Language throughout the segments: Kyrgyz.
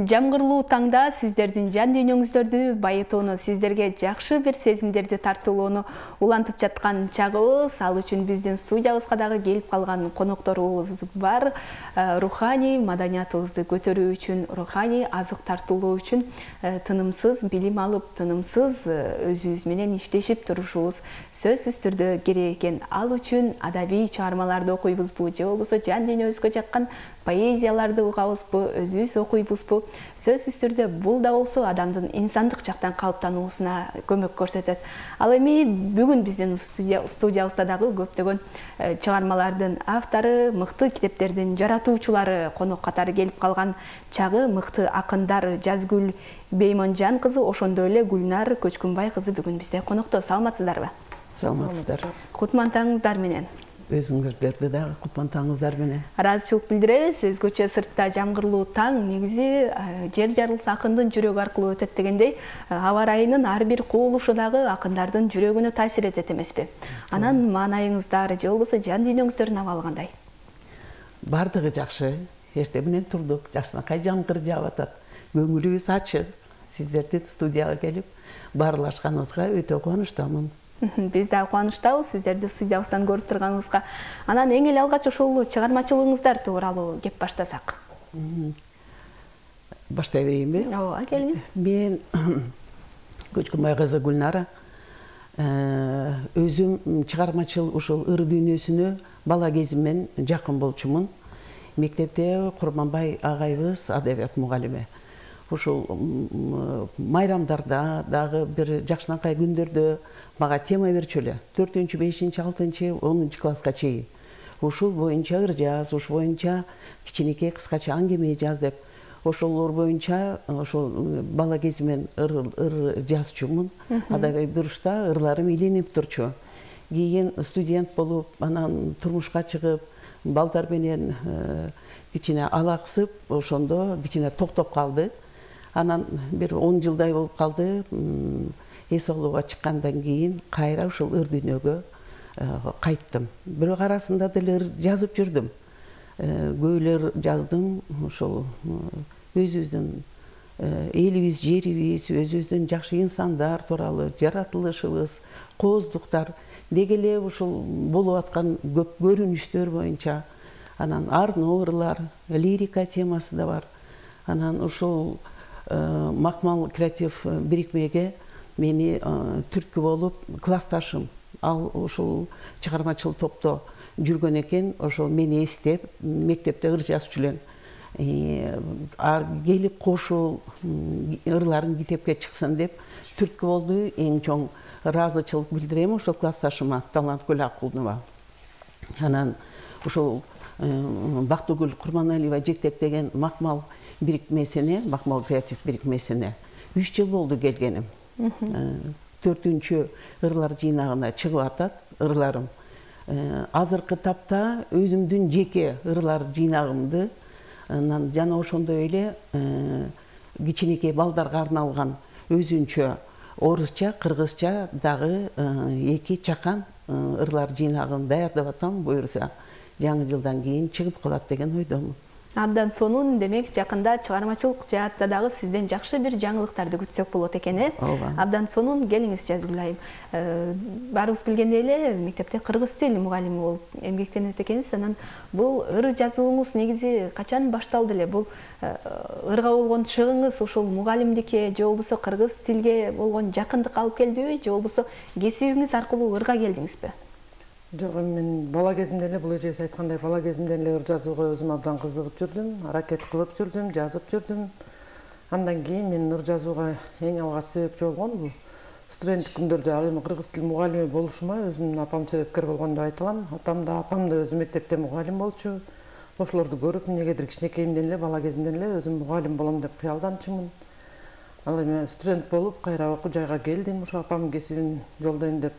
Жамгырлуу таңда сиздердин жан дүйнөңүздөрдү байытууну, сиздерге жакшы бир сезимдерди тартуулоону улантып жаткан чагыбыз. Ал үчүн биздин студиябызга дагы келип калган конокторубуз бар. Руханий маданиятыбызды көтөрүү үчүн, руханий азык тартуулоо үчүн тынымсыз билим алып, тынымсыз өзүбүз менен иштешип турушубуз сөзсүз түрдө керек экен. Ал үчүн адабий чыгармаларды окуйбузбу, же болбосо жан дүйнөбүзгө жаккан поэзияларды угабызбы, өзүбүз окуйбузбу? Сөзсүз түрдө бул да болсо адамдын инсандык жактан калыптануусуна көмөк көрсөтөт. Ал эми бүгүн биздин студиябызда дагы көптөгөн чыгармалардын автору, мыкты китептердин жаратуучулары конок катары келип калган чагы. Мыкты акындар Жазгүл Беймонжан кызы, ошондой эле Гүлнар Көчкүнбай кызы бүгүн бизде конокто. Саламатсыздарбы? Саламатсыздар. Кутман таңыңыздар менен. Өзүңөрдөрдү дагы кутман таңыңыздар менен. Ыраазычылык билдиребиз. Өзгөчө сыртта жамгырлуу таң, негизи жер жарылса акындын жүрөгү аркылуу өтөт дегендей, аба ырайынын ар бир кубулушу дагы акындардын жүрөгүнө таасир этет эмеспи? Анан маанайыңыздар же болбосо жан дүйнөңүздөрдүн абалы кандай? Бардыгы жакшы. Эртең менен турдук, жакшынакай жамгыр жаап атат. Көңүлүбүз ачык. Сиздердин студияга келип баарлашканыбызга өтө кубанычтамын. Биз да кубанычтабыз сиздерди студиябыздан көрүп турганыбызга. Анан эң эле алгач ушул чыгармачылыгыңыздар тууралуу кеп баштасак. Баштай берейинби? Ооба, келиңиз. Мен Көчкүнбай кызы Гүлнара өзүм чыгармачыл ушул ыр дүйнөсүнө бала кезимден жакын болчумун. Мектепте Курманбай агайыбыз адабият мугалими. Ушул майрамдарда дагы бир жакшынакай күндөрдө мага тема берчү эле. 4-чү, 5-чи, 6-чы, 10-чу класска чейин. Ушул боюнча ыр жаз, ушул боюнча кичинекей кыскача аңгеме жаз деп. Ошолор боюнча ошол бала кезимден ыр жазчумун. Адабий бурушта ырларым илинип турчу. Кийин студент болуп, анан турмушка чыгып, балдар менен кичине алаксып, ошондо кичине токтоп калды. Анан бир 10 жылдай болуп калды. Эс алууга чыккандан кийин кайра ушул ыр дүйнөгө кайттым. Бирок арасында деле ыр жазып жүрдүм. Көп эле ыр жаздым. Ошол өзүбүздүн элибиз, жерибиз, өзүбүздүн жакшы инсандар тууралуу, жаратылышыбыз, кооздуктар, деги эле ушул болуп аткан көп көрүнүштөр боюнча. Анан арноо ырлар, лирика темасы да бар. Анан ушул Макмал креатив бирикмеге мени түрткү болуп классташым. Ал ушул чыгармачыл топто жүргөн экен, ошол мени эстеп, мектепте ыр жазчу элең. Келип кошул ырларын китепке чыксын деп түрткү болду. Эң чоң ыраазычылык билдирем ошол классташыма, Таланткүл Акулнова. Анан ушул Бактыгүл Курманалиева жетектеген Макмал бирикмесине, Макмал креатив бирикмесине 3 жыл болду келгеним. 4-чү ырлар жыйнагына чыгып атат ырларым. Азыркы тапта өзүмдүн жеке ырлар жыйнагымды, анан жана ошондой эле кичинекей балдарга арналган өзүнчө орусча, кыргызча дагы 2 чакан ырлар жыйнагын даярдап атам. Буюрса жаңы жылдан кийин чыгып калат деген ойдомун. Абдан сонун, демек жакында чыгармачылык жаатта дагы сизден жакшы бир жаңылыктарды күтсөк болот экен, э? Абдан сонун, келиңиз Жазгүл айым. Баарыбыз билгендей эле мектепте кыргыз тил мугалими болуп эмгектенет экенсиз. Анан бул ыр жазууңуз негизи качан башталды эле? Бул ырга болгон чыгыңыз ушул мугалимдикке же болбосо кыргыз тилге болгон жакындык алып келдиби, же болбосо кесибиңиз аркылуу ырга келдиңизби? Жок, мен бала кезимден эле, бул эжебиз айткандай, бала кезимден эле ыр жазууга өзүм абдан кызыгып жүрдүм, аракет кылып жүрдүм, жазып жүрдүм. Андан кийин мен ыр жазууга эң алгач себепчи болгон бул студенттик күндөрдө ал эми кыргыз тил мугалими болушума өзүмдүн апам себепкер болгон деп айта алам. Атам да, апам да өзү мектепте мугалим болчу. Ошолорду көрүп, эмнегедир кичинекейимден эле, бала кезимден эле өзүм мугалим болом деп кыялданчумун. Ал эми студент болуп, кайра окуу жайга келдим, ошо апамдын кесибин жолдойм деп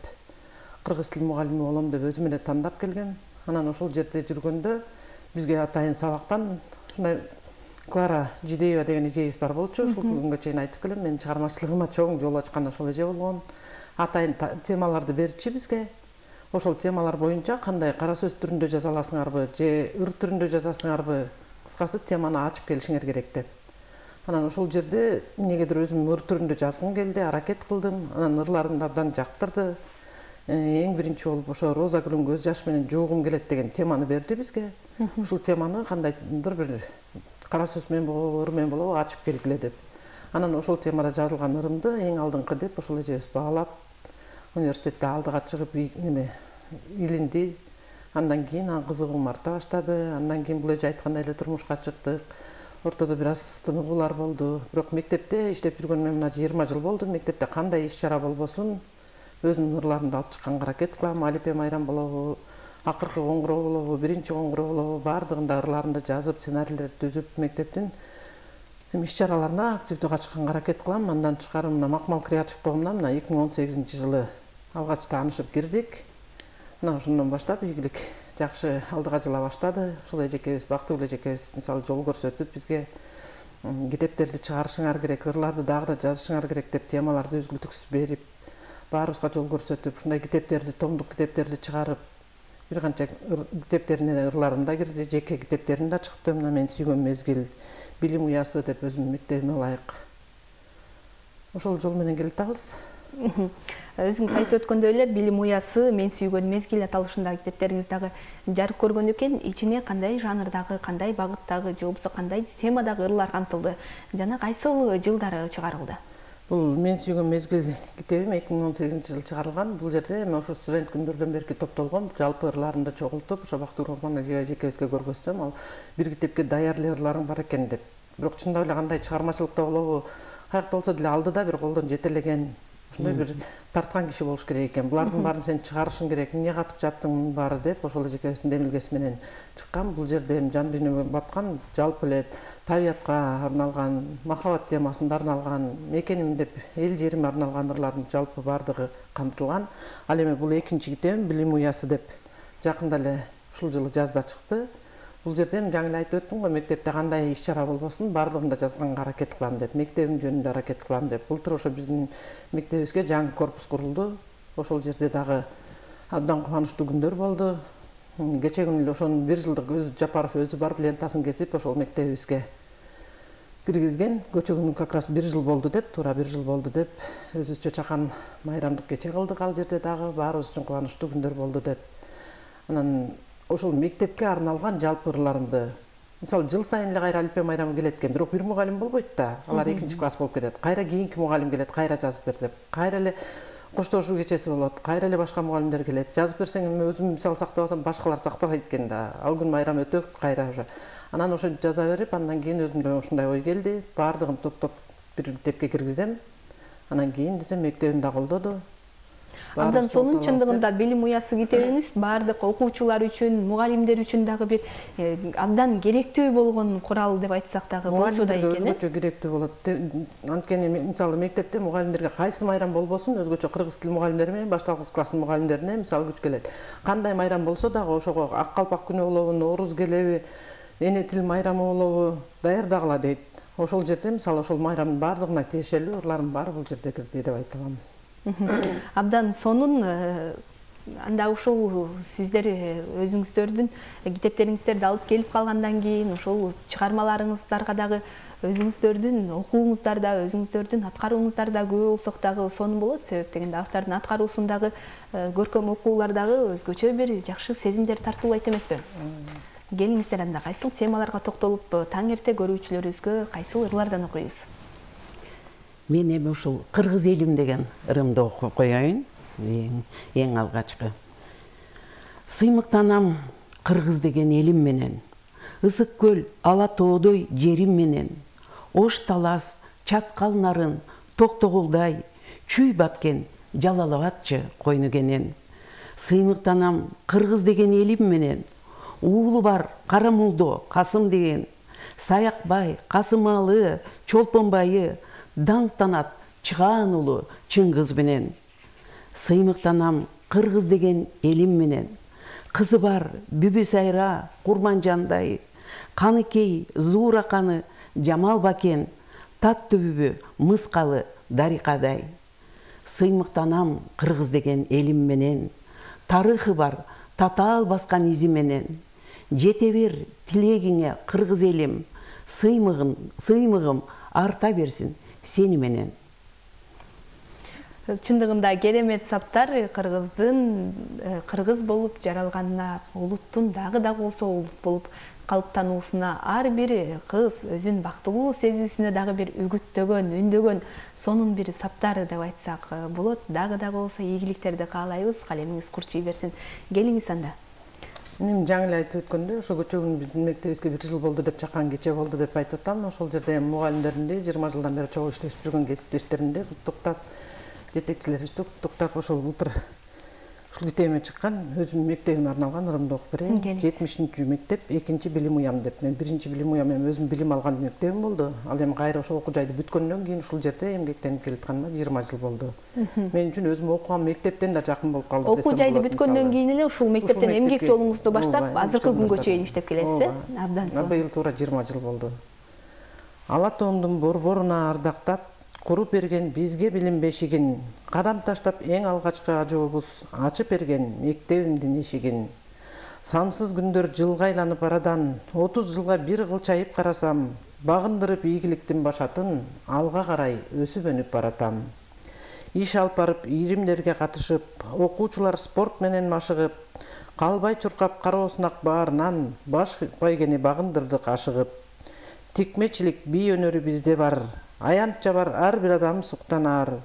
кыргыз тил мугалими болом деп өзүм эле тандап келгем. Анан ошол жерде жүргөндө бизге атайын сабактан ушундай Клара Жидеева деген эжебиз бар болчу. Ушул күнгө чейин айтып келем, менин чыгармачылыгыма чоң жол ачкан ошол эже болгон. Атайын темаларды берчү бизге. Ошол темалар боюнча кандай кара сөз түрүндө жаза аласыңарбы, же ыр түрүндө жазасыңарбы, кыскасы теманы ачып келишиңер керек деп. Анан ошол жерде эмнегедир өзүм ыр түрүндө жазгым келди, аракет кылдым. Анан ырларымды абдан жактырды. Эң биринчи болуп ошо роза гүлүн көз жаш менен жуугум келет деген теманы берди бизге. Ушул теманы кандайдыр бир кара сөз менен болобу, ыр менен болобу ачып келгиле деп. Анан ошол темада жазылган ырымды эң алдыңкы деп ошол эжебиз баалап, университетте алдыга чыгып илинди. Андан кийин кызыгуум арта баштады. Андан кийин бул эже айткандай эле турмушка чыктык. Ортодо бир аз тыныгуулар болду. Бирок мектепте иштеп жүргөнүмө мына 20 жыл болду. Мектепте кандай иш-чара болбосун, өзүмдүн ырларымды алып чыкканга аракет кылам. Алипе майрам болобу, акыркы коңгуроо болобу, биринчи коңгуроо болобу, баардыгында ырларымды жазып, сценарийлерди түзүп, мектептин иш-чараларына активдүү катышканга аракет кылам. Андан тышкары мына Макмал креатив тобуна мына 2018-жылы алгач таанышып кирдик. Мына ошондон баштап ийгилик жакшы алдыга жыла баштады. Ушул эжекебиз, Бактыгүл эжекебиз мисалы жол көрсөтүп бизге китептерди чыгарышыңар керек, ырларды дагы да жазышыңар керек деп темаларды үзгүлтүксүз берип, баарыбызга жол көрсөтүп, ушундай китептерди, томдук китептерди чыгарып, бир канча китептерине ырларым да кирди, жеке китептерим да чыкты. Мына мен сүйгөн мезгил, билим уясы деп өзүмдүн мектебиме ылайык. Ошол жол менен келатабыз. Өзүңүз айтып өткөндөй эле билим уясы, мен сүйгөн мезгил аталышындагы китептериңиз дагы жарык көргөн экен. Ичине кандай жанрдагы, кандай багыттагы же болбосо кандай темадагы ырлар камтылды жана кайсыл жылдары чыгарылды? Бул мен сүйгөн мезгил китебим 2018-жылы чыгарылган. Бул жерде эми ошо студент күндөрдөн берки топтолгон жалпы ырларымды чогултуп, ошо Бактыгүл эжекебизге көргөзсөм, ал бир китепке даяр эле ырларың бар экен деп. Бирок чындап эле кандай чыгармачылыкта болобу, каякта болсо деле алдыда бир колдон жетелеген ушундай бир тарткан киши болуш керек экен. Булардын баарын сен чыгарышың керек. Эмне катып жаттың мунун баары деп ошол эжекебиздин демилгеси менен чыккан. Бул жерде жан дүйнөмө баткан, жалпы эле табиятка арналган, махабат темасына арналган, мекеним деп эл жериме арналган ырлардын жалпы баардыгы камтылган. Ал эми бул экинчи китебим билим уясы деп жакында эле ушул жылы жазда чыкты. Бул жерде жаңы эле айтып өттүм го, мектепте кандай иш-чара болбосун баардыгында жазганга аракет кылам деп, мектебим жөнүндө аракет кылам деп. Былтыр ошо биздин мектебибизге жаңы корпус курулду. Ошол жерде дагы абдан кубанычтуу күндөр болду. Кече күнү эле ошонун 1 жылдык өзү Жапаров өзү барып лентасын кесип ошол мектебибизге киргизген. Кече күнү как раз 1 жыл болду деп, туура 1 жыл болду деп өзүбүзчө чакан майрамдык кече кылдык. Ал жерде дагы баарыбыз үчүн кубанычтуу күндөр болду деп. Анан ошол мектепке арналган жалпы ырларымды, мисалы жыл сайын эле кайра алипе майрамы келет экен, бирок бир мугалим болбойт да, алар 2-класс болуп кетет. Кайра кийинки мугалим келет, кайра жазып бер деп. Кайра эле коштошуу кечеси болот, кайра эле башка мугалимдер келет. Жазып берсең эми өзүм мисалы сактабасам башкалар сактабайт экен да. Ал күн майрам өтөк кайра ошо. Анан ошо жаза берип, андан кийин өзүмдө ушундай ой келди, баардыгын топтоп бир китепке киргизем. Анан кийин десем мектебим да колдоду. Андан сонун чындыгында билим уясы китебиңиз баардык окуучулар үчүн, мугалимдер үчүн дагы бир абдан керектүү болгон курал деп айтсак дагы болчу да экен. Өзгөчө керектүү болот. Анткени мисалы мектепте мугалимдерге кайсы майрам болбосун, өзгөчө кыргыз тил мугалимдери менен башталгыч класстын мугалимдерине мисалы күч келет. Кандай майрам болсо дагы ошого ак калпак күнү болобу, нооруз келеби, эне тил майрамы болобу даярдагыла дейт. Ошол жерде мисалы ошол майрамдын баардыгына тиешелүү ырлардын баары бул жерде кирди деп айта алам. Абдан сонун. Анда ушул сиздер өзүңүздөрдүн китептериңиздерди алып келип калгандан кийин ошол чыгармаларыңыздарга дагы өзүңүздөрдүн окууңуздарда, өзүңүздөрдүн аткарууңуздарда көп болсок дагы сонун болот. Себеп дегенде автордун аткаруусундагы көркөм окуулар дагы өзгөчө бир жакшы сезимдер тартуулайт эмеспи? Келиңиздер анда кайсыл темаларга токтолуп, таң эрте көрүүчүлөрүбүзгө кайсыл ырлардан окуйбуз? Мен эми ушул кыргыз элим деген ырымды окуп коеюн. Эң алгачкы. Сыймыктанам кыргыз деген элим менен, ысык көл ала тоодой жерим менен, ош талас чаткал нарын токтогулдай чүй баткен жалалабатчы койну кенен. Сыймыктанам кыргыз деген элим менен, уулу бар Карамулдо Касым деген, Саякбай, Касымалы, Чолпонбайы даңктанат чыгаан улу Чыңгыз менен. Сыймыктанам кыргыз деген элим менен, кызы бар Бүбү Сайра Курманжандай, Каныкей Зуура каны Жамал Бакен, Таттуу Бүбү Мыскалы Дарикадай. Сыймыктанам кыргыз деген элим менен, тарыхы бар татаал баскан изи менен. Жете бер тилегиңе кыргыз элим, сыймыгым арта берсин сени менен. Чындыгында керемет саптар кыргыз болуп жаралганына, улуттун дагы болсо улут болуп калыптануусуна, ар бир кыз өзүн бактылуу сезүүсүнө дагы бир үгүттөгөн, үндөгөн сонун бир саптар деп айтсак болот. Дагы болсо ийгиликтерди каалайбыз. Калемиңиз курчуй берсин. Келиңиз анда. Мен жаңы эле айтып өткөндөй, ошо көчөгүн биздин мектебибизге 1 жыл болду деп чакан кече болду деп айтып атам. Ошол жерде мугалимдеримди 20 жылдан бери чогуу иштешип жүргөн кесиптештеримди куттуктап, жетекчилерибизди куттуктап, ошол былтыр ушул китебиме чыккан өзүмдүн мектебиме арналган ырымды окуп берейин. 70-нчи мектеп, 2-нчи билим уям деп. Мен 1-нчи билим уям эми өзүм билим алган мектебим болду. Ал эми кайра ошол окуу жайды бүткөндөн кийин ушул жерде эмгектенип келатканыма 20 жыл болду. Мен үчүн өзүм окуган мектептен да жакын болуп калды десем болот. Окуу жайды бүткөндөн кийин эле ушул мектептен эмгек жолуңузду баштап, азыркы күнгө чейин иштеп келесиз, Абдан сонун. Быйыл туура 20 жыл болду. Ала тоомдун борборуна ардактап, куруп берген бизге билим бешигин, кадам таштап эң алгачкы ажообуз ачып берген мектебимдин эшигин. Сансыз күндөр жылга айланып арадан, 30 жылга бир кылчайып карасам, багындырып ийгиликтин башатын, алга карай өсүп өнүп баратам. Иш алып барып, ийримдерге катышып, окуучулар спорт менен машыгып, калбай чуркап кароосунак баарынан, баш байгени багындырдык ашыгып. Тикмечилик бий өнөрү бизде бар, аянтча бар ар бир адам суктанар.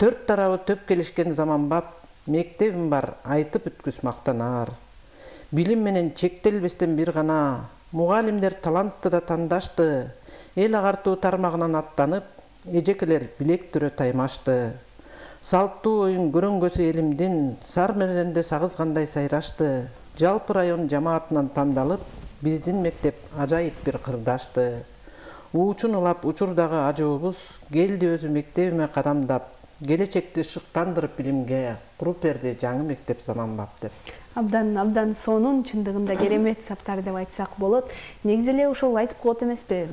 Төрт тарабы төп келишкен заманбап, мектебим бар, айтып бүткүс мактанар. Билим менен чектелбестен бир гана, мугалимдер талантты да тандашты. Эл агартуу тармагынан аттанып, эжекелер билек түрө таймашты. Салттуу оюн көрөнгөсү элимдин, сар меренде сагызгандай сайрашты. Жалпы район жамаатынан тандалып, биздин мектеп ажайып бир кырдашты. Уучун улап учурдагы ажообуз келди өзү мектебиме кадамдап, келечекти шыктандырып билимге куруп берди жаңы мектеп заманбап деп. Абдан сонун, чындыгында керемет саптар деп айтсак болот. Негизи эле ушул айтып коет эмеспи?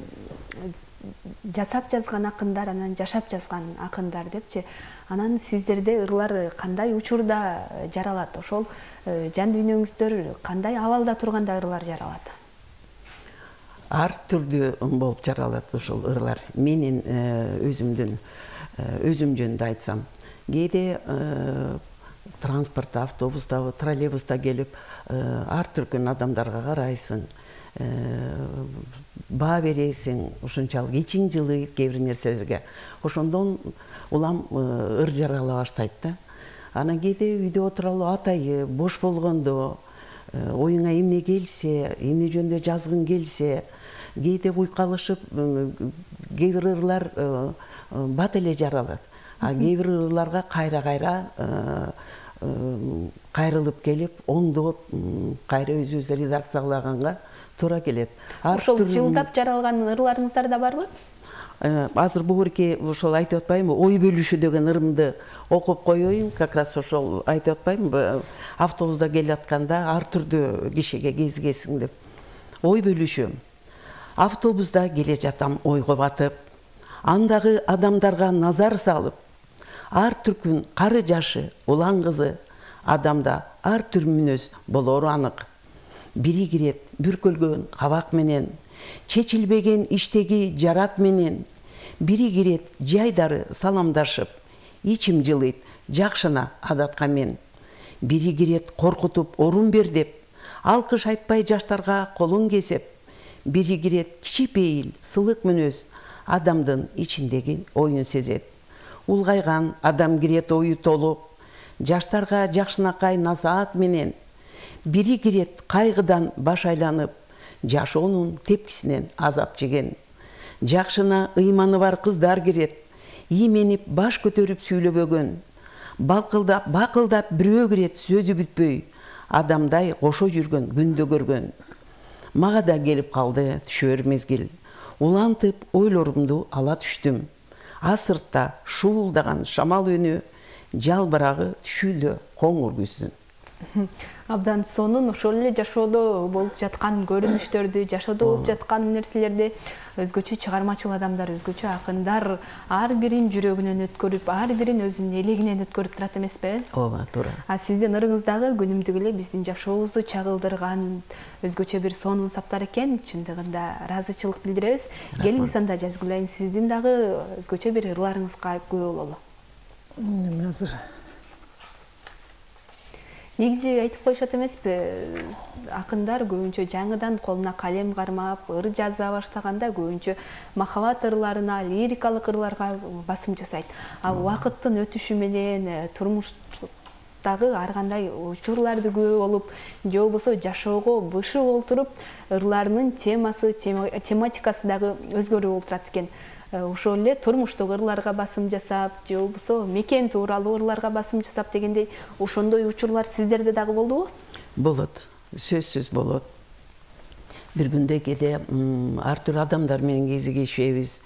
Жасап жазган акындар, анан жашап жазган акындар депчи. Анан сиздерде ырлар кандай учурда жаралат? Ошол жан дүйнөңүздөр кандай абалда турганда ырлар жаралат? Ар түрдүү болуп жаралат ушул ырлар. Менин өзүмдүн өзүм жөнүндө айтсам, кээде транспортто, автобуста, троллейбуста келип, ар түркүн адамдарга карайсың, баа бересиң, ушунчалык ичиң жылыйт кээ бир нерселерге. Ошондон улам ыр жарала баштайт да. Анан кээде үйдө отуралуу атайып, бош болгондо, оюңа эмне келсе, эмне жөнүндө жазгың келсе, кээде уйкалышып, кээ бир ырлар бат эле жаралат. А кээ бир ырларга кайра кайрылып келип, оңдоп, кайра өзүбүз редакциялаганга туура келет. Ошол жылдап жаралган ырларыңыздар да барбы? Азыр буурки ошол айтып атпаймынбы, ой бөлүшүү деген ырымды окуп коеюн, как раз ошол айтып атпаймынбы, автобуста келатканда ар түрдүү кишиге кезигесиң деп. Ой бөлүшүү. Автобуста келе жатам ойго батып, андагы адамдарга назар салып, ар түркүн кары жашы, улан кызы, адамда ар түр мүнөз болору анык. Бири кирет бүркөлгөн кабак менен, чечилбеген иштеги жарат менен, бири кирет жайдары саламдашып, ичим жылыйт жакшына адатка мен. Бири кирет коркутуп орун бер деп, алкыш айтпай жаштарга колун кесеп, бири кирет кичипейил сылык мүнөз, адамдын ичиндеги оюн сезет. Улгайган адам кирет ою толуп, жаштарга жакшынакай насаат менен, бири кирет кайгыдан баш айланып, жашоонун тепкисинен азап жеген. Жакшына ыйманы бар кыздар кирет, ийменип баш көтөрүп сүйлөбөгөн, бакылдап бирөө кирет сөзү бүтпөй, адамдай кошо жүргөн күндө көргөн. Мага да келип калды түшөр мезгил, улантып ойлорумду ала түштүм. Асыртта шуулдаган шамал өнү, жалбырагы түшүлдө коңур күздүн. Абдан сонун ошол эле жашоодо болуп жаткан көрүнүштөрдү, жашоодо болуп жаткан нерселерди өзгөчө чыгармачыл адамдар, өзгөчө акындар ар бирин жүрөгүнөн өткөрүп, ар бирин өзүнүн элегинен өткөрүп турат эмеспи? Ооба, туура. А сиздин ырыңыздагы күнүмдүк эле биздин жашообузду чагылдырган өзгөчө бир сонун саптар экен. Чындыгында ыраазычылык билдиребиз. Келиңиз анда Жазгүл, сиздин дагы өзгөчө бир ырларыңызга күбө бололу. Эми азыр Негизи айтып коюшат эмеспи, акындар көбүнчө жаңыдан колуна калем кармап, ыр жаза баштаганда көбүнчө махабат ырларына, лирикалык ырларга басым жасайт. А убакыттын өтүшү менен турмуштагы ар кандай учурларды күбө болуп, же болбосо жашоого бышып олтуруп, ырларынын тематикасы дагы өзгөрүп олтурат экен. Ошол эле турмуштук ырларга басым жасап, же болбосо мекен тууралуу ырларга басым жасап дегендей, ошондой учурлар сиздерде дагы болдубу? Болот, сөзсүз болот. Бир күндө кээде ар түрдүү адамдар менен кезигишебиз,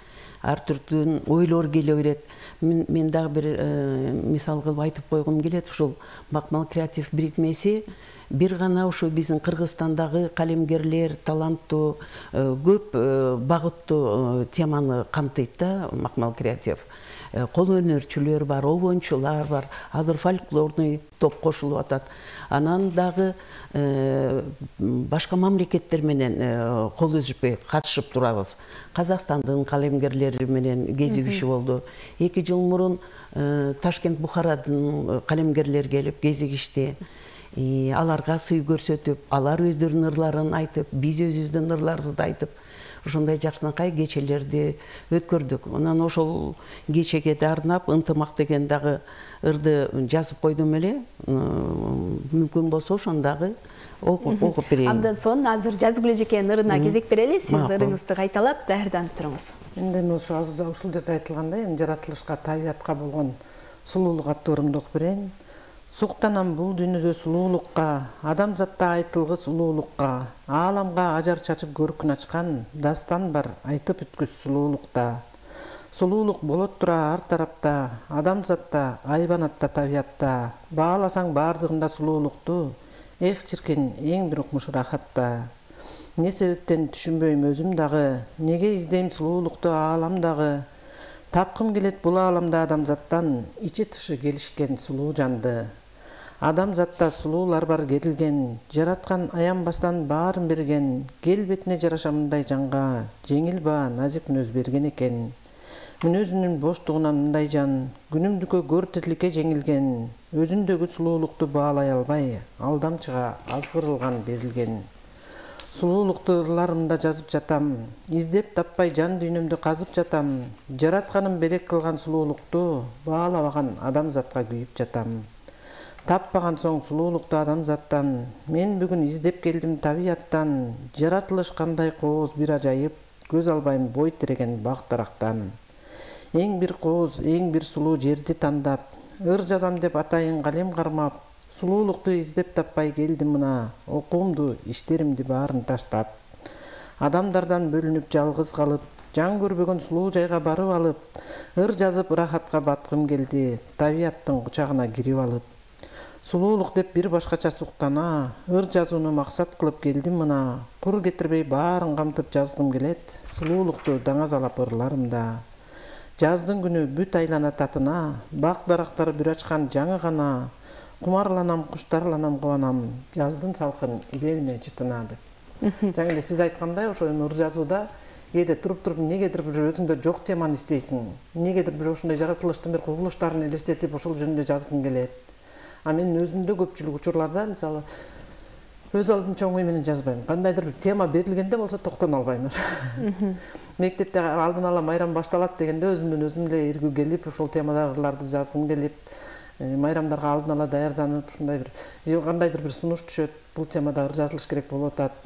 ар түрдүү ойлор келе берет. Мен дагы бир мисал кылып айтып койгум келет. Ушул Макмал креатив бирикмеси бир гана ошо биздин Кыргызстандагы калемгерлер, таланттуу, көп багыттуу теманы камтыйт да, Макмал креатив. Кол өнөрчүлөр бар, обончулар бар, азыр фольклорный топ кошулуп атат. Анан дагы башка мамлекеттер менен кол үзүшпөй катышып турабыз. Казакстандын калемгерлери менен кезигишүү болду. 2 жыл мурун Ташкент, Бухарадын калемгерлери келип кезигишти. Аларга сый көрсөтүп, алар өздөрүнүн ырларын айтып, биз өзүбүздүн ырларыбызды айтып, ошондой жакшынакай кечелерди өткөрдүк. Анан ошол кечеге да арнап ынтымак деген дагы ырды жазып койдум эле. Мүмкүн болсо ошондагы окуп берейин. Абдан сонун, азыр Жазгүл эжекенин ырына кезек берели. Сиз ырыңызды кайталап даярданып туруңуз. эми ушул жерде айтылгандай, жаратылышка, табиятка болгон сулуулук аттуу ырымды окуп берейин. Суктанам бул дүйнөдө сулуулукка, адамзатта айтылгыс улуулукка, ааламга ажар чачып көркүн ачкан, дастан бар айтып бүткүс сулуулукта. Сулуулук болот тура ар тарапта, адамзатта, айбанатта, табиятта. Бааласаң бардыгында сулуулукту, эх чиркин эң бир укмуш рахатта. Не себептен түшүнбөйм өзүм дагы, неге издейм сулуулукту ааламдагы. Тапкым келет бул ааламда адамзаттан, ичи тышы келишкен сулуу жанды. Адамзатта сулуулар бар керилген, жараткан аянбастан баарын берген, келбетине жараша мындай жанга, жеңил ба, назик мүнөз берген экен. Мүнөзүнүн боштугунан мындай жан, күнүмдүккө көр тирликке жеңилген, өзүндөгү сулуулукту баалай албай, алдамчыга азгырылган берилген. Сулуулукту ырларымда жазып жатам, издеп таппай жан дүйнөмдү казып жатам, жаратканым берек кылган сулуулукту баалабаган адамзатка күйүп жатам. Таппаган соң сулуулукту адамзаттан, мен бүгүн издеп келдим табияттан, жаратылыш кандай кооз бир ажайып, көз албайм бой тиреген бак дарактан. Эң бир кооз, эң бир сулуу жерди тандап, ыр жазам деп атайын калем кармап, сулуулукту издеп таппай келдим мына, окуумду, иштеримди баарын таштап. Адамдардан бөлүнүп жалгыз калып, жан көрбөгөн сулуу жайга барып алып, ыр жазып ырахатка баткым келди, табияттын кучагына кирип алып. Сулуулук деп бир башкача суктана, ыр жазууну максат кылып келдим мына, кур кетирбей баарын камтып жазгым келет, сулуулукту даңазалап ырларымда. Жаздын күнү бүт айлана татына, бак дарактар бүр ачкан жаңы гана, кумарланам, куштарланам, кубанам, жаздын салкын илегине жытынады. Жаңы эле сиз айткандай, ошо ыр жазууда кээде туруп негедир бир өзүңдө жок теманы издейсиң, негедир бир ошондой жаратылыштын бир кубулуштарын элестетип ошол жөнүндө жазгың келет. А мен өзүмдө көпчүлүк учурларда, мисалы, өз алдынча оңой менен жазбайм. Кандайдыр бир тема берилгенде болсо токтоно албайм. Мектепте алдын ала майрам башталат дегенде өзүмдөн эле иргүү келип, ошол темадагы ырларды жазгым келип, майрамдарга алдын ала даярданып, ушундай бир кандайдыр бир сунуш түшөт, бул темада ыр жазылыш керек болуп атат.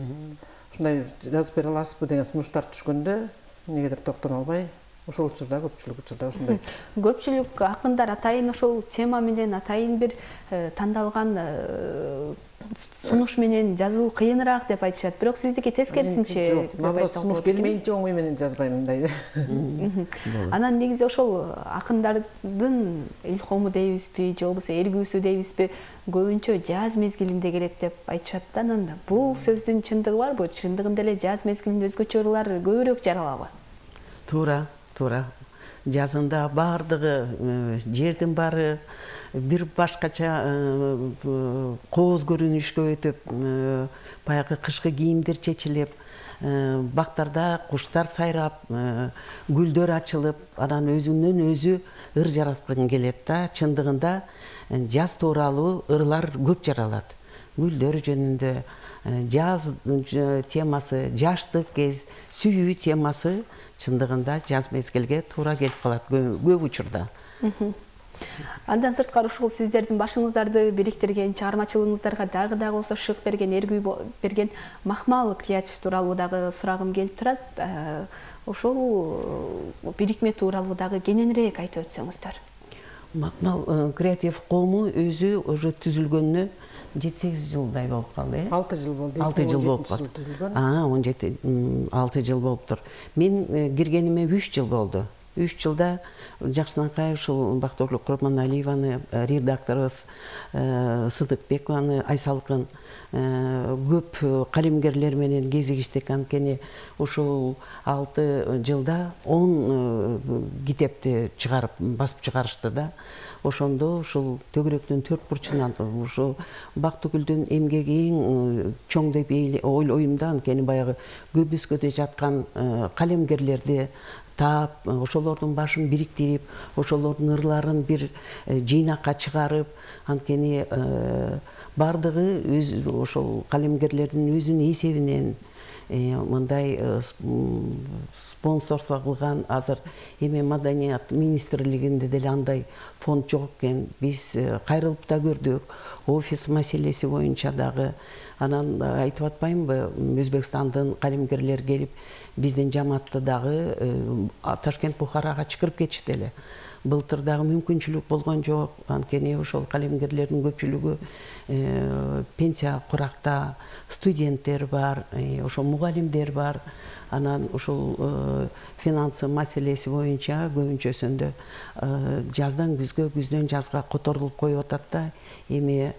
Ушундай жазып бере аласызбы деген сунуштар түшкөндө, негедир токтоно албай ошол учурда көпчүлүк учурда ушундай. Көпчүлүк акындар атайын ошол тема менен, атайын бир тандалган сунуш менен жазуу кыйыныраак деп айтышат. Бирок сиздики тескерисинче деп айтсак, сунуш келмейинче оңой менен жазбайм мындай. Анан негизи ошол акындардын илхому дейбизби, же болбосо эргүүсү дейбизби, көбүнчө жаз мезгилинде келет деп айтышат да. Анан бул сөздүн чындыгы барбы? Чындыгында эле жаз мезгилинде өзгөчө ырлар көбүрөөк жаралабы? Туура. Жазында баардыгы жердин баары бир башкача кооз көрүнүшкө өтүп, баягы кышкы кийимдер чечилип, бактарда куштар сайрап, гүлдөр ачылып, анан өзүнөн өзү ыр жараткың келет да. Чындыгында жаз тууралуу ырлар көп жаралат. Гүлдөр жөнүндө, жаз темасы, жаштык кез, сүйүү темасы чындыгында жаз мезгилге туура келип калат көп учурда. Андан сырткары ушул сиздердин башыңыздарды бириктирген, чыгармачылыгыңыздарга дагы болсо шык берген, эргүү берген Макмал Креатив тууралуу дагы сурагым келип турат. Ошол бирикме тууралуу дагы кененирээк айтып өтсөңүздөр. Макмал Креатив кому өзү уже түзүлгөнүнө 7-8 жылдай болуп калды. 6 жыл болду. 6 жыл болуп калды. 6 жыл болуптур. Мен киргениме 3 жыл болду. 3 жылда Жакшынакай ушул Бактыгүл Курманалиеваны, редакторубуз Сыдыкбекованы, Айсалкын көп калемгерлер менен кезигиштик. Анткени ушул 6 жылда 10 китепти чыгарып, басып чыгарышты да. Ошондо ушул төгүрөктүн төрт бурчунан ушул Бактыгүлдүн эмгеги эң чоң деп ойлойм да. Анткени баягы көбүскөдө жаткан калемгерлерди таап, ошолордун башын бириктирип, ошолордун ырларын бир жыйнакка чыгарып, анткени бардыгы ошол калемгерлердин өзүнүн эсебинен мындай спонсорство кылган. Азыр эми Маданият министрлигинде деле андай фонд жок экен. Биз кайрылып да көрдүк, офис маселеси боюнча дагы. Анан айтып атпаймынбы, Өзбекстандын калемгерлери келип биздин жамаатты дагы Ташкент Бухарага чакырып кетишти эле. Былтыр дагы мүмкүнчүлүк болгон жок. Анткени ошол калемгерлердин көпчүлүгү пенсия куракта, студенттер бар, ошол мугалимдер бар. Анан ошол финансы маселеси боюнча көбүнчөсүндө жаздан күзгө, күздөн жазга которулуп коюп атат да. Эми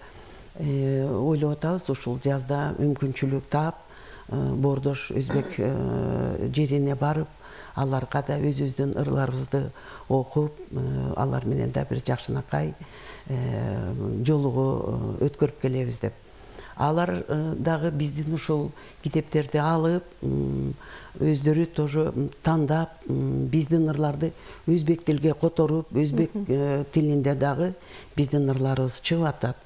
ойлоп атабыз ушул жазда мүмкүнчүлүк таап, Бордош өзбек жерине барып, аларга да өзүбүздүн ырларыбызды окуп, алар менен да бир Жакшынакай жолугу өткөрүп келебиз деп. Алар дагы биздин ушул китептерди алып, өздөрү тоже тандап, биздин ырларды өзбек тилге которуп, өзбек тилинде дагы биздин ырларыбыз чыгып атат.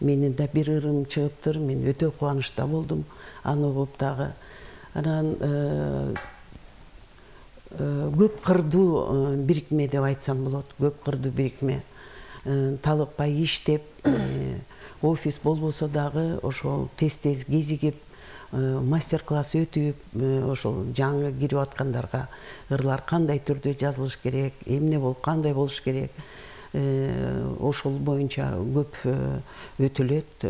Менин да бир ырым чыгыптыр, мен өтө кубанычта болдум аны угуп дагы. Анан көп кырдуу бирикме деп айтсам болот, көп кырдуу бирикме. Талыкпай иштеп, офис болбосо дагы ошол тез-тез кезигип, мастер-класс өтүп, ошол жаңы кирип аткандарга ырлар кандай түрдө жазылыш керек, эмне болуп, кандай болуш керек, ошол боюнча көп өтүлөт.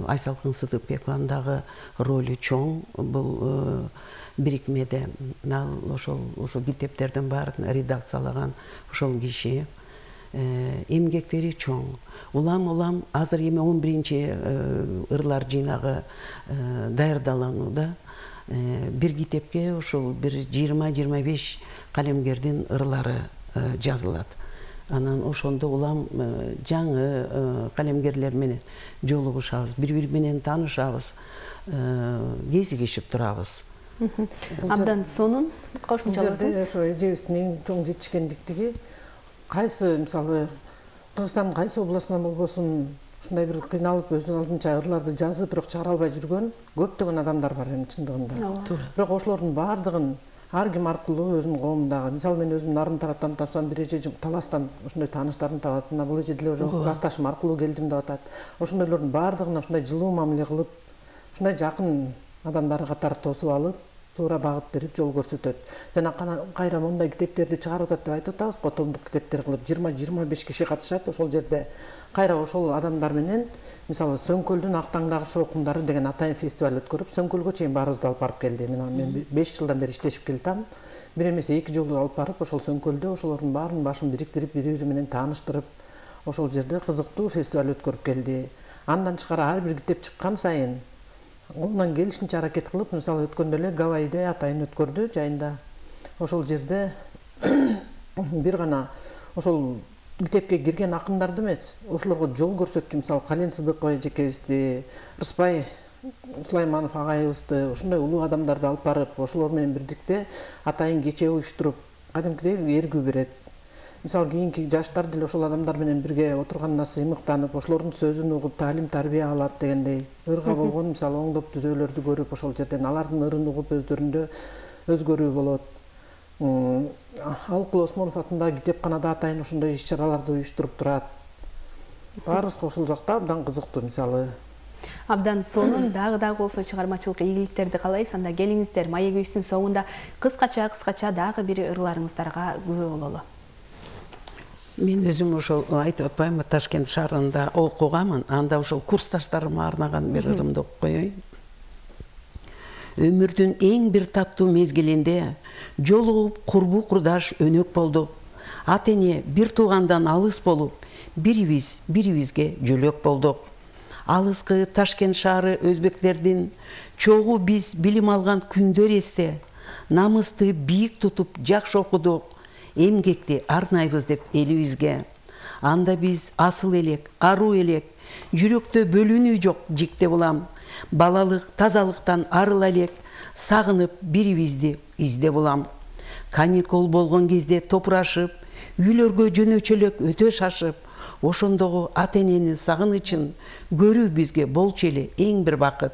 Айсалкын Сыдыкбекованын дагы ролу чоң бул бирикмеде. Ошол китептердин баарын редакциялаган ошол киши. Эмгектери чоң. Улам азыр эми 11-чи ырлар жыйнагы даярдаланууда. Бир китепке ошол бир 20-25 калемгердин ырлары жазылат. Анан ошондо улам жаңы калемгерлер менен жолугушабыз, бири-бири менен таанышабыз, кезигишип турабыз. Абдан сонун кошумчалоодуңуз. Ошо эжебиздин эң чоң жетишкендиктиги, кайсы мисалы Кыргызстандын кайсы областынан болбосун ушундай бир кыйналып өзүнүн алдынча ырларды жазып, бирок чыгара албай жүргөн көптөгөн адамдар бар эми чындыгында. Бирок ошолордун баардыгын ар ким аркылуу өзүнүн коомундагы, мисалы мен өзүм нарын тараптан тапсам, бир эже таластан ушундай тааныштарын табат, мына бул эже деле уже классташым аркылуу келдим деп атат. Ошондойлордун баардыгына ушундай жылуу мамиле кылып, ушундай жакын адамдары катары тосуп алып, туура багыт берип жол көрсөтөт. Жана кайра мондай китептерди чыгарып атат деп айтып атабыз го, томдук китептер кылып 20-25 киши катышат. Ошол жерде кайра ошол адамдар менен мисалы Сөңкөлдүн Актаңдагы шоокундары деген атайын фестиваль өткөрүп, Сөңкөлгө чейин баарыбызды алып барып келди. Мен 5 жылдан бери иштешип келатам. Бир эмесе 2 жолу алып барып, ошол Сөңкөлдө ошолордун баарынын башын бириктирип, бири-бири менен тааныштырып, ошол жерде кызыктуу фестиваль өткөрүп келди. Андан тышкары ар бир китеп чыккан сайын колунан келишинче аракет кылып, мисалы өткөндө эле Гавайиде атайын өткөрдү жайында. Ошол жерде бир гана ошол китепке кирген акындарды эмес, ошолорго жол көрсөтчү, мисалы Кален Сыдыкова эжекебизди, Рыспай Сулайманов агайыбызды, ошондой улуу адамдарды алып барып, ошолор менен бирдикте атайын кече уюштуруп, кадимкидей эргүү берет. Мисалы кийинки жаштар деле ошол адамдар менен бирге отурганда сыймыктанып, ошолордун сөзүн угуп, таалим тарбия алат дегендей. Ырга болгон мисалы оңдоп түзөөлөрдү көрүп, ошол жерден алардын ырын угуп өздөрүндө өзгөрүү болот. Алыкул Осмонов атындагы китепканада атайын ошондой иш-чараларды уюштуруп турат. Баарыбызга ошол жакта абдан кызыктуу мисалы. Абдан сонун дагы болсо чыгармачылык ийгиликтерди каалайбыз. Анда келиңиздер, маегибиздин соңунда кыскача дагы бир ырларыңыздарга күбө бололу. Мен өзүм ошол айтып атпаймынбы, Ташкент шаарында окуганмын. Анда ошол курсташтарыма арнаган бир ырымды окуп коеюн. Өмүрдүн эң бир таттуу мезгилинде жолугуп курбу курдаш өнөк болдук. Ата эне бир туугандан алыс болуп, бирибизге жөлөк болдук. Алыскы Ташкент шаары өзбектердин чогуу биз билим алган күндөр эссе, намысты бийик тутуп жакшы окудук, эмгекти арнайбыз деп элибизге. Анда биз асыл элек, аруу элек, жүрөктө бөлүнүү жок жикте булам. Балалык, тазалыктан арыла элек, сагынып бирибизди изде булам. Каникул болгон кезде топурашып, үйлөргө жөнөчөлөк өтө шашып, ошондогу ата эненин сагынычын көрүү бизге болчу эле эң бир бакыт.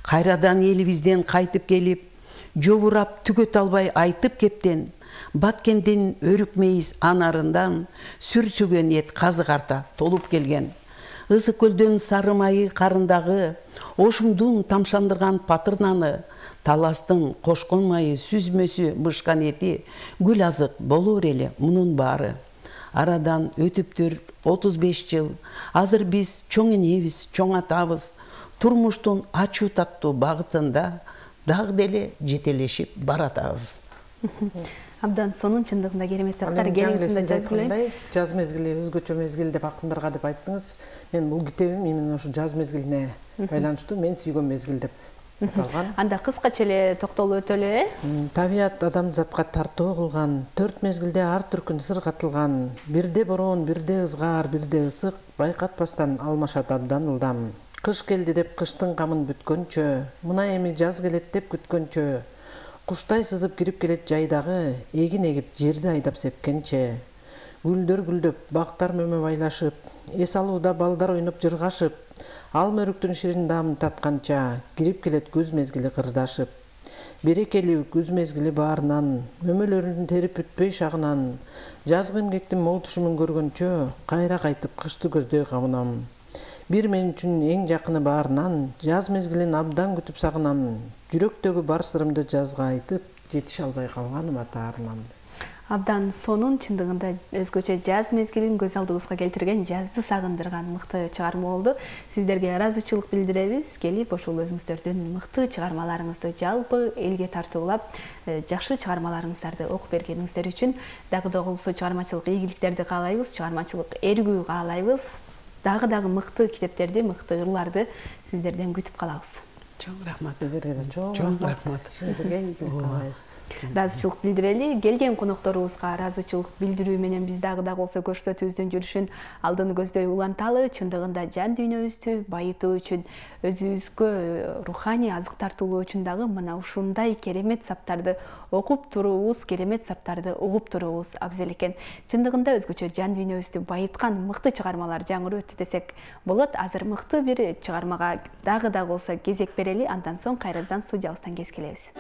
Кайрадан элибизден кайтып келип, жобурап түгөт албай айтып кептен, Баткендин өрүк мейиз анарындан сүрсүгөн эт казык арта толуп келген. Ысык көлдөн сары майы карындагы, ошумдун тамшандырган патырнаны, таластын кошкон майы сүзмөсү бышкан эти, гүл азык болор эле мунун баары. Арадан өтүптүр 35 жыл, азыр биз чоң энебиз, чоң атабыз, турмуштун ачуу таттуу багытында дагы деле жетелешип баратабыз. Абдан сонун, чындыгында керемет заттар. Келиңизде жазгылай. Жаз мезгили өзгөчө мезгил деп акындарга деп айттыңыз. Мен бул китебим именно ушу жаз мезгилине байланыштуу, мен сүйгөн мезгил деп аталган. Анда кыскача эле токтолуп өтөлү. Табият адамзатка тартуу кылган, 4 мезгилде ар түркүн сыр катылган, бирде борон, бирде ызгаар, бирде ысык, байкатпастан алмашат абдан ылдам. Кыш келди деп кыштын камын бүткөнчө, мына эми жаз келет деп күткөнчө, куштай сызып кирип келет жайдагы, эгин эгип жерди айдап сепкенче. Гүлдөр гүлдөп, бактар мөмө байлашып, эс алууда балдар ойноп жыргашып, алма өрүктүн ширин даамын татканча, кирип келет күз мезгили кырдашып. Берекелүү күз мезгили баарынан, мөмөлөрүн терип бүтпөй шагынан, жазгы эмгектин мол тушумун көргөнчө, кайра кайтып кышты көздөй кабынам. Бир мен үчүн эң жакыны баарынан, жаз мезгилин абдан күтүп сагынам. Жүрөктөгү бар сырымды жазга айтып, жетише албай калганым атаарынан. Абдан сонун, чындыгында өзгөчө жаз мезгилин көз алдыбызга келтирген, жазды сагындырган мыкты чыгарма болду. Сиздерге ыраазычылык билдиребиз. Келип ошол өзүңүздөрдүн мыкты чыгармаларыңызды жалпы элге тартуулап, жакшы чыгармаларыңыздарды окуп бергениңиздер үчүн дагы болсо чыгармачылык ийгиликтерди каалайбыз, чыгармачылык эргүү каалайбыз. Дагы мыкты китептерди, мыкты ырларды сиздерден күтүп калабыз. Чоң рахмат. Чоң рахмат. Сиздерге ийгилик каалайбыз. Ыраазычылык билдирели. Келген конокторубузга ыраазычылык билдирүү менен биз дагы болсо көрсөтүүбүздүн жүрүшүн алдын көздөй уланталы. Чындыгында жан дүйнөбүздү байытуу үчүн, өзүбүзгө руханий азык тартуулоо үчүн дагы мына ушундай керемет саптарды окуп туруубуз, керемет саптарды угуп туруубуз абзел экен. Чындыгында өзгөчө жан дүйнөбүздү байыткан мыкты чыгармалар жаңырып өттү десек болот. Азыр мыкты бир чыгармага дагы болсо кезек берели. Андан соң кайрадан студиябыздан кез келебиз.